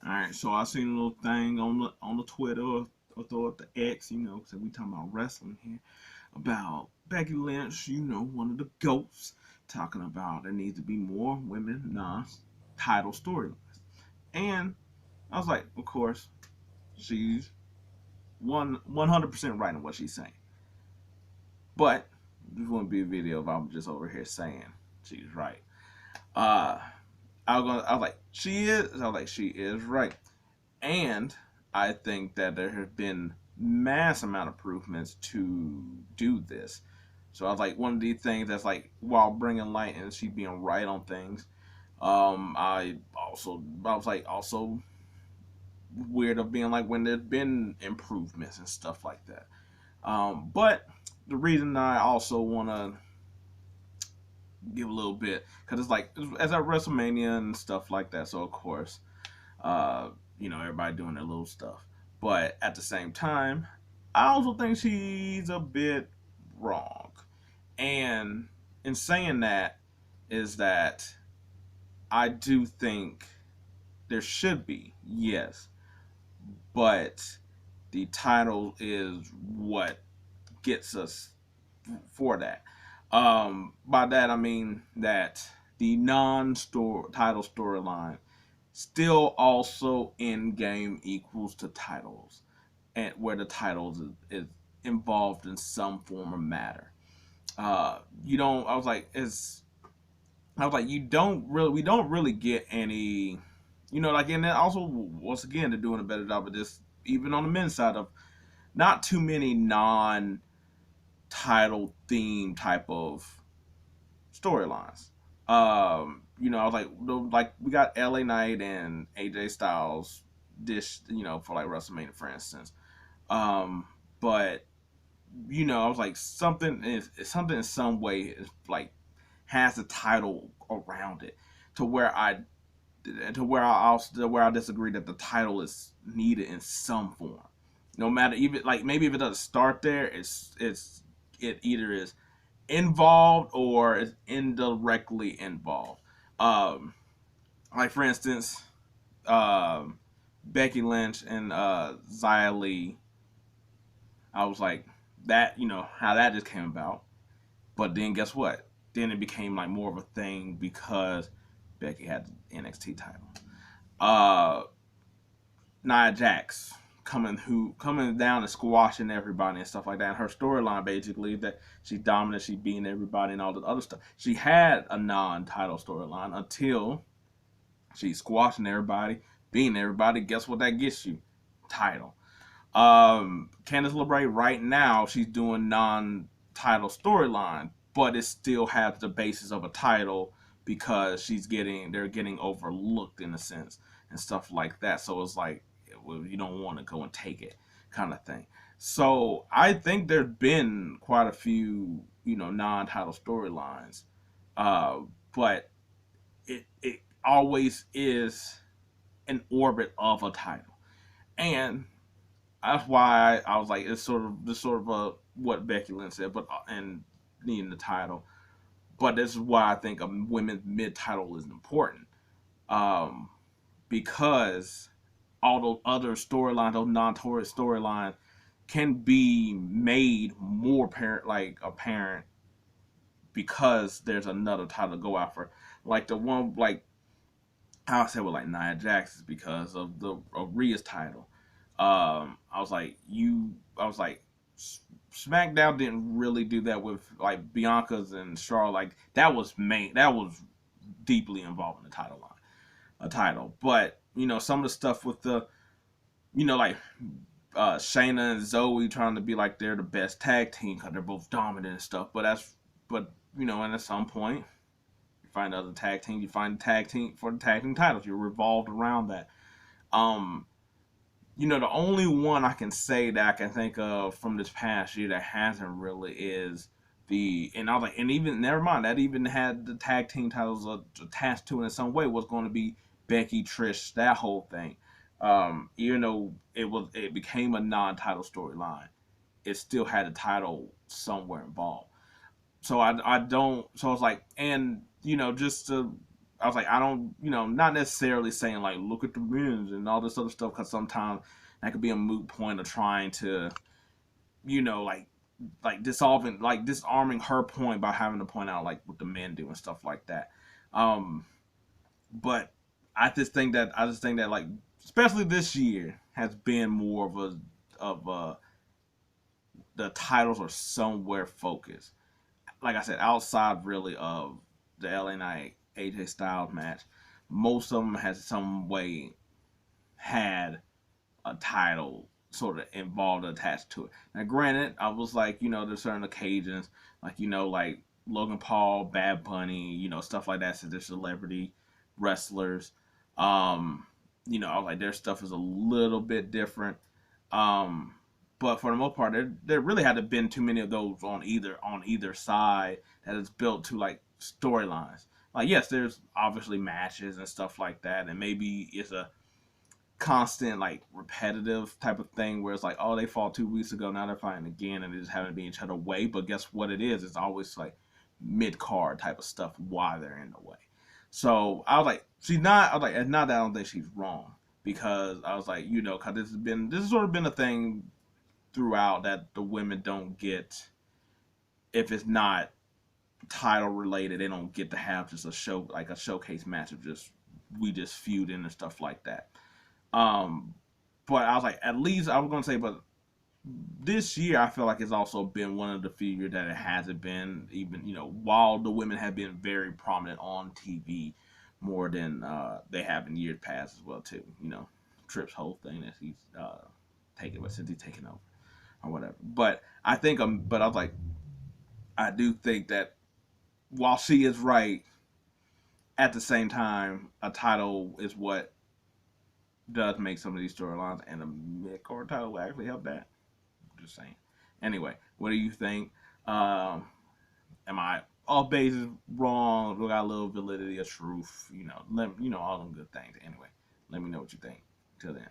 All right, so I seen a little thing on the Twitter or throw up the X, so we talking about wrestling here, about Becky Lynch, one of the goats, talking about there needs to be more women non-title storylines. And I was like, of course, she's 100% right in what she's saying. But this wouldn't be a video if I'm just over here saying she's right. Uh, I was like, she is. I was like, she is right. And I think that there have been mass amount of improvements to do this. So I was like, one of these things that's like, while bringing light and she being right on things. I was like, also weird of being like when there's been improvements and stuff like that. But the reason I also want to give a little bit, because it's like, as at WrestleMania and stuff like that. So of course, uh, everybody doing their little stuff. But at the same time, I also think she's a bit wrong. And in saying that, is that I do think there should be, yes, but the title is what gets us for that. By that I mean that the non-store title storyline still also in game equals to titles, and where the titles is involved in some form or matter. You don't. I was like, it's. I was like, we don't really get any, like, and then also once again they're doing a better job of this, even on the men's side of not too many non-title theme type of storylines. I was like we got LA Knight and AJ Styles dish, for like WrestleMania, for instance. Um, but I was like something in some way is like has a title around it to where I disagree that the title is needed in some form. No matter, even like maybe if it doesn't start there, it either is involved or is indirectly involved. Um, like for instance, um, Becky Lynch and Xia Li. I was like that, how that just came about. But then guess what? Then it became like more of a thing because Becky had the NXT title. Uh, Nia Jax coming down and squashing everybody and stuff like that. And her storyline basically that she's dominant, she's beating everybody and all the other stuff. She had a non-title storyline until she's squashing everybody, beating everybody. Guess what that gets you? Title. Candice LeRae right now she's doing non-title storyline, but it still has the basis of a title because they're getting overlooked in a sense and stuff like that. So it's like, well, you don't want to go and take it, kind of thing. So I think there's been quite a few non-title storylines, uh, but it always is an orbit of a title, and that's why I was like, it's sort of a what Becky Lynch said, but and needing the title. But this is why I think a women's mid title is important, um, because all those other storylines, those non-tourist storylines, can be made more apparent because there's another title to go after. Like the one, like how I said with like Nia Jax is because of the of Rhea's title. I was like, SmackDown didn't really do that with like Bianca's and Charlotte. Like that was deeply involved in the title line, a title. But some of the stuff with the, like Shayna and Zoe trying to be like they're the best tag team because they're both dominant and stuff. But and at some point you find other tag team, you find the tag team for the tag team titles. You're revolved around that. Um, the only one I can say that I can think of from this past year that hasn't really is and I was like, and even never mind that even had the tag team titles attached to it in some way was going to be Becky, Trish, that whole thing. Even though it became a non-title storyline, it still had a title somewhere involved. So I don't. So it's like, and just to I was like, I don't, not necessarily saying like look at the wins and all this other stuff, because sometimes that could be a moot point of trying to, like disarming her point by having to point out like what the men do and stuff like that. Um, but I just think that like especially this year has been more of a the titles are somewhere focused. Like I said, outside really of the LA Knight AJ Styles match, most of them has some way had a title sort of involved attached to it. Now, granted, I was like, there's certain occasions, like like Logan Paul, Bad Bunny, stuff like that. So they're celebrity wrestlers. Um, I was like, their stuff is a little bit different. Um, but for the most part, there really hadn't been too many of those on either side that is built to like storylines. Like, yes, there's obviously matches and stuff like that, and maybe it's a constant like repetitive type of thing where it's like, oh, they fought 2 weeks ago, now they're fighting again, and they just haven't been each other way. But guess what it is? It's always like mid card type of stuff while they're in the way. So I was like, she's not. I was like, it's not that I don't think she's wrong, because I was like, because this has sort of been a thing throughout that the women don't get, if it's not title related, they don't get to have just a show like a showcase match of just we just feuding and stuff like that. Um, but I was like, at least I was gonna say, but this year I feel like it's also been one of the few years that it hasn't been, even while the women have been very prominent on TV more than they have in years past as well too. Tripp's whole thing that he's taking, but since he's taken over or whatever. But but I was like, I do think that while she is right, at the same time, a title is what does make some of these storylines, and a mid card title will actually help that. Just saying. Anyway, what do you think? Am I off bases wrong? We got a little validity of truth? All them good things. Anyway, let me know what you think. Till then.